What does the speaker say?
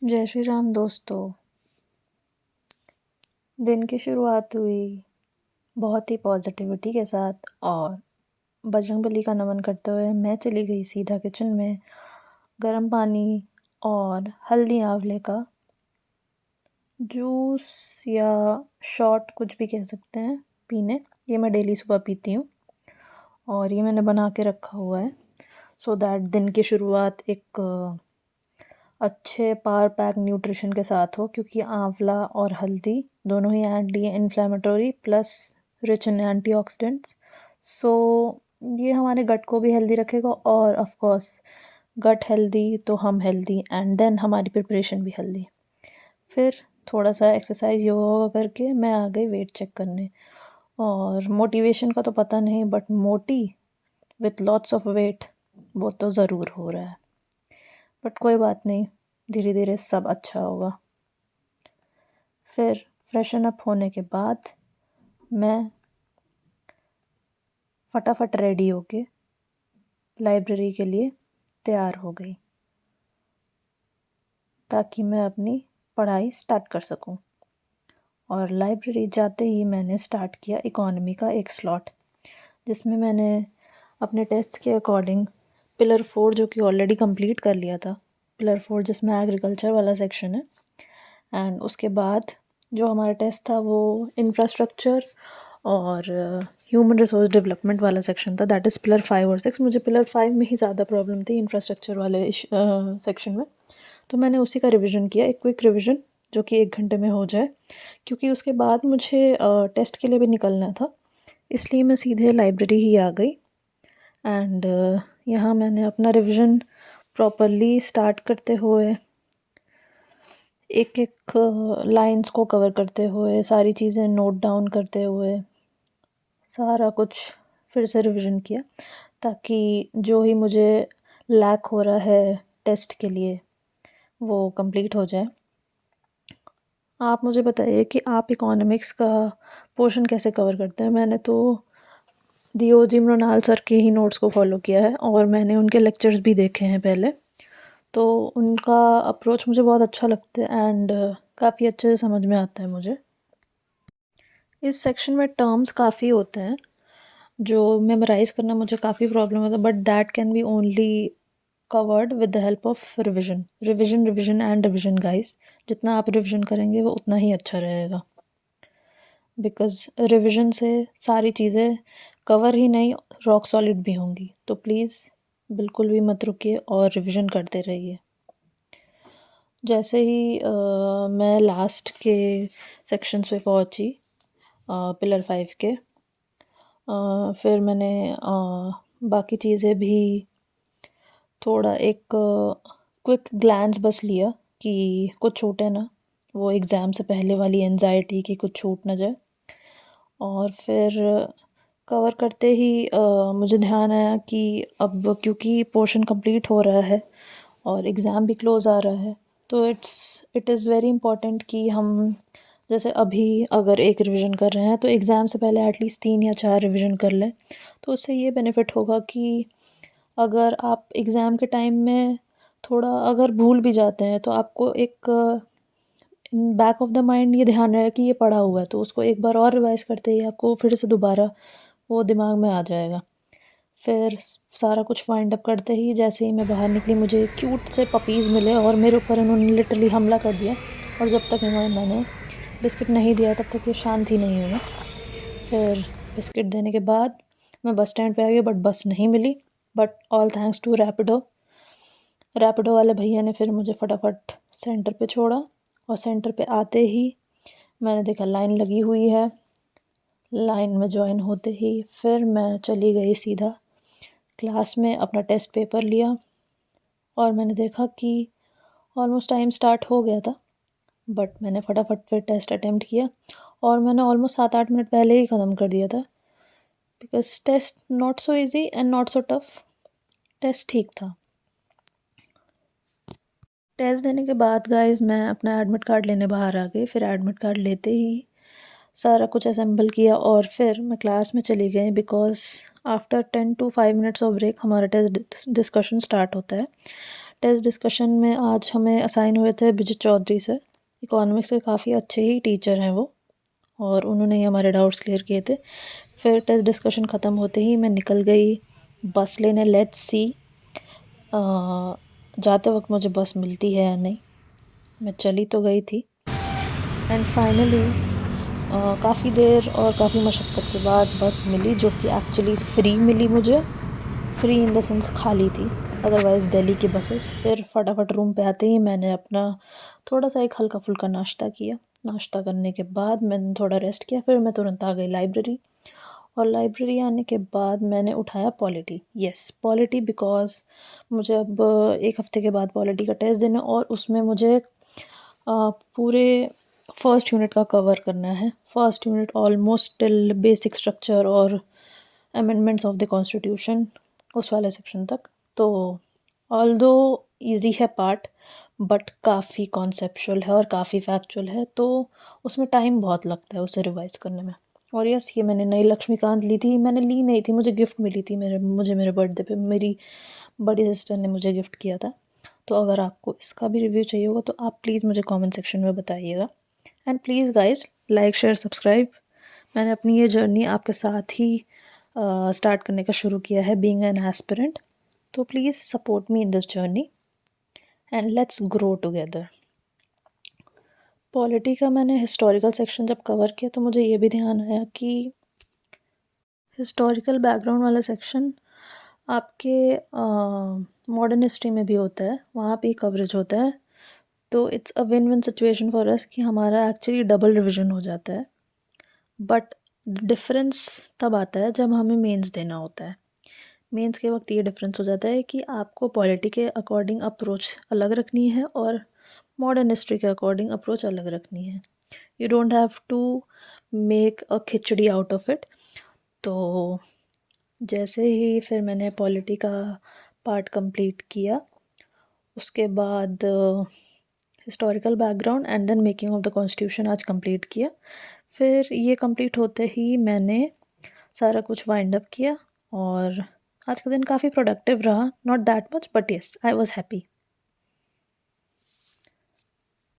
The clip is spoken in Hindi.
जय श्री राम दोस्तों। दिन की शुरुआत हुई बहुत ही पॉजिटिविटी के साथ और बजरंगबली का नमन करते हुए मैं चली गई सीधा किचन में गर्म पानी और हल्दी आंवले का जूस या शॉट कुछ भी कह सकते हैं पीने। ये मैं डेली सुबह पीती हूँ और ये मैंने बना के रखा हुआ है सो दैट दिन की शुरुआत एक अच्छे पावर पैक न्यूट्रिशन के साथ हो, क्योंकि आंवला और हल्दी दोनों ही anti inflammatory plus rich in antioxidants. So ये हमारे गट को भी हेल्दी रखेगा और ऑफ कोर्स गट हेल्दी तो हम हेल्दी एंड देन हमारी प्रिपरेशन भी हेल्दी। फिर थोड़ा सा एक्सरसाइज योगा वोगा करके मैं आ गई वेट चेक करने। और मोटिवेशन का तो पता नहीं, बट मोटी विथ लॉट्स ऑफ वेट वो तो ज़रूर हो रहा है। बट कोई बात नहीं, धीरे धीरे सब अच्छा होगा। फिर फ्रेशन अप होने के बाद मैं फटाफट रेडी होके लाइब्रेरी के लिए तैयार हो गई ताकि मैं अपनी पढ़ाई स्टार्ट कर सकूं। और लाइब्रेरी जाते ही मैंने स्टार्ट किया इकोनॉमी का एक स्लॉट, जिसमें मैंने अपने टेस्ट के अकॉर्डिंग पिलर 4 जो कि ऑलरेडी कंप्लीट कर लिया था, पिलर 4 जिसमें एग्रीकल्चर वाला सेक्शन है, एंड उसके बाद जो हमारा टेस्ट था वो इंफ्रास्ट्रक्चर और ह्यूमन रिसोर्स डेवलपमेंट वाला सेक्शन था, दैट इज़ पिलर 5 और 6। मुझे पिलर 5 में ही ज़्यादा प्रॉब्लम थी इंफ्रास्ट्रक्चर वाले सेक्शन में, तो मैंने उसी का रिविज़न किया, एक क्विक रिविज़न जो कि 1 घंटे में हो जाए, क्योंकि उसके बाद मुझे टेस्ट के लिए भी निकलना था। इसलिए मैं सीधे लाइब्रेरी ही आ गई एंड यहाँ मैंने अपना रिविज़न प्रॉपरली स्टार्ट करते हुए एक एक लाइंस को कवर करते हुए सारी चीज़ें नोट डाउन करते हुए सारा कुछ फिर से रिवीजन किया, ताकि जो ही मुझे लैक हो रहा है टेस्ट के लिए वो कंप्लीट हो जाए। आप मुझे बताइए कि आप इकोनॉमिक्स का पोर्शन कैसे कवर करते हैं। मैंने तो दियोजी मृणाल सर के ही नोट्स को फॉलो किया है और मैंने उनके लेक्चर्स भी देखे हैं पहले, तो उनका अप्रोच मुझे बहुत अच्छा लगता है एंड काफ़ी अच्छे से समझ में आता है मुझे। इस सेक्शन में टर्म्स काफ़ी होते हैं जो मेमोराइज़ करना मुझे काफ़ी प्रॉब्लम होता है, but that can be only covered with the help of revision revision revision and revision guys. जितना आप रिविजन करेंगे वो उतना ही अच्छा रहेगा, बिकॉज़ रिविजन से सारी चीज़ें कवर ही नहीं रॉक सॉलिड भी होंगी। तो प्लीज़ बिल्कुल भी मत रुकिए और रिविजन करते रहिए। जैसे ही मैं लास्ट के सेक्शंस पे पहुंची पिलर 5 के, फिर मैंने बाकी चीज़ें भी थोड़ा एक क्विक ग्लैंस बस लिया कि कुछ छूटे ना, वो एग्ज़ाम से पहले वाली एंजाइटी कि कुछ छूट ना जाए। और फिर कवर करते ही मुझे ध्यान आया कि अब क्योंकि पोर्शन कंप्लीट हो रहा है और एग्ज़ाम भी क्लोज़ आ रहा है, तो इट इज़ वेरी इम्पॉर्टेंट कि हम जैसे अभी अगर एक रिवीजन कर रहे हैं तो एग्ज़ाम से पहले एटलीस्ट 3 या 4 रिवीजन कर लें। तो उससे ये बेनिफिट होगा कि अगर आप एग्ज़ाम के टाइम में थोड़ा अगर भूल भी जाते हैं तो आपको एक बैक ऑफ द माइंड ये ध्यान रहे कि ये पढ़ा हुआ है, तो उसको एक बार और रिवाइज़ करते ही आपको फिर से दोबारा वो दिमाग में आ जाएगा। फिर सारा कुछ वाइंड अप करते ही जैसे ही मैं बाहर निकली मुझे क्यूट से पपीज़ मिले और मेरे ऊपर इन्होंने लिटरली हमला कर दिया, और जब तक मैंने बिस्किट नहीं दिया तब तक ये शांत ही नहीं हुए। फिर बिस्किट देने के बाद मैं बस स्टैंड पे आ गई, बट बस नहीं मिली, but all thanks to Rapido. Rapido वाले भैया ने फिर मुझे फटाफट सेंटर पे छोड़ा और सेंटर पे आते ही मैंने देखा लाइन लगी हुई है। लाइन में जॉइन होते ही फिर मैं चली गई सीधा क्लास में, अपना टेस्ट पेपर लिया और मैंने देखा कि ऑलमोस्ट टाइम स्टार्ट हो गया था, बट मैंने फटाफट फिर टेस्ट अटेम्प्ट किया और मैंने ऑलमोस्ट 7-8 मिनट पहले ही ख़त्म कर दिया था, because test not so easy and not so tough. Test ठीक था। टेस्ट देने के बाद गाइस मैं अपना एडमिट कार्ड लेने बाहर आ गई। फिर एडमिट कार्ड लेते ही सारा कुछ असेंबल किया और फिर मैं क्लास में चली गई, because after 10 to 5 minutes of break हमारा टेस्ट डिस्कशन स्टार्ट होता है। टेस्ट डिस्कशन में आज हमें असाइन हुए थे विजय चौधरी सर। इकोनॉमिक्स के काफ़ी अच्छे ही टीचर हैं वो, और उन्होंने ही हमारे डाउट्स क्लियर किए थे। फिर टेस्ट डिस्कशन ख़त्म होते ही मैं निकल गई बस लेने। लेट्स सी जाते वक्त मुझे बस मिलती है या नहीं। मैं चली तो गई थी एंड फाइनली काफ़ी देर और काफ़ी मशक्क़त के बाद बस मिली, जो कि एक्चुअली फ्री मिली मुझे। फ्री इन द सेंस खाली थी, अदरवाइज़ दिल्ली की बसेस। फिर फटाफट रूम पे आते ही मैंने अपना थोड़ा सा एक हल्का फुल्का नाश्ता किया। नाश्ता करने के बाद मैंने थोड़ा रेस्ट किया। फिर मैं तुरंत आ गई लाइब्रेरी, और लाइब्रेरी आने के बाद मैंने उठाया पॉलिटी। यस, पॉलिटी, बिकॉज़ मुझे अब एक हफ़्ते के बाद पॉलिटी का टेस्ट देना, और उसमें मुझे पूरे फर्स्ट यूनिट का कवर करना है। First unit almost till basic structure और अमेंडमेंट्स ऑफ द कॉन्स्टिट्यूशन, उस वाले सेक्शन तक। तो ऑल्दो ईज़ी है पार्ट, बट काफ़ी कॉन्सेप्चुअल है और काफ़ी फैक्चुअल है, तो उसमें टाइम बहुत लगता है उसे रिवाइज़ करने में। और यस, ये मैंने नई लक्ष्मीकांत ली थी। मैंने ली नहीं थी, मुझे गिफ्ट मिली थी। मेरे बर्थडे पे मेरी बड़ी सिस्टर ने मुझे गिफ्ट किया था। तो अगर आपको इसका भी रिव्यू चाहिए होगा तो आप प्लीज़ मुझे कमेंट सेक्शन में बताइएगा। And please guys, like share subscribe. मैंने अपनी ये जर्नी आपके साथ ही स्टार्ट करने का शुरू किया है, बीइंग एन एस्पिरेंट। तो please support me in this journey and let's grow together. Polity का मैंने हिस्टोरिकल सेक्शन जब कवर किया तो मुझे ये भी ध्यान आया कि हिस्टोरिकल बैकग्राउंड वाला सेक्शन आपके मॉडर्न हिस्ट्री में भी होता है, वहाँ पे ही कवरेज होता है। तो it's a win win situation for us कि हमारा एक्चुअली डबल रिविजन हो जाता है। बट डिफरेंस तब आता है जब हमें मेंस देना होता है। मेंस के वक्त ये डिफरेंस हो जाता है कि आपको पॉलिटी के अकॉर्डिंग अप्रोच अलग रखनी है और मॉडर्न हिस्ट्री के अकॉर्डिंग अप्रोच अलग रखनी है। You don't have to make a khichdi out of it. तो जैसे ही फिर मैंने पॉलिटी का पार्ट कंप्लीट किया, उसके बाद historical background and then making of the constitution आज कंप्लीट किया। फिर ये कंप्लीट होते ही मैंने सारा कुछ वाइंड अप किया, और आज का दिन काफ़ी प्रोडक्टिव रहा। Not that much, but yes, I was happy.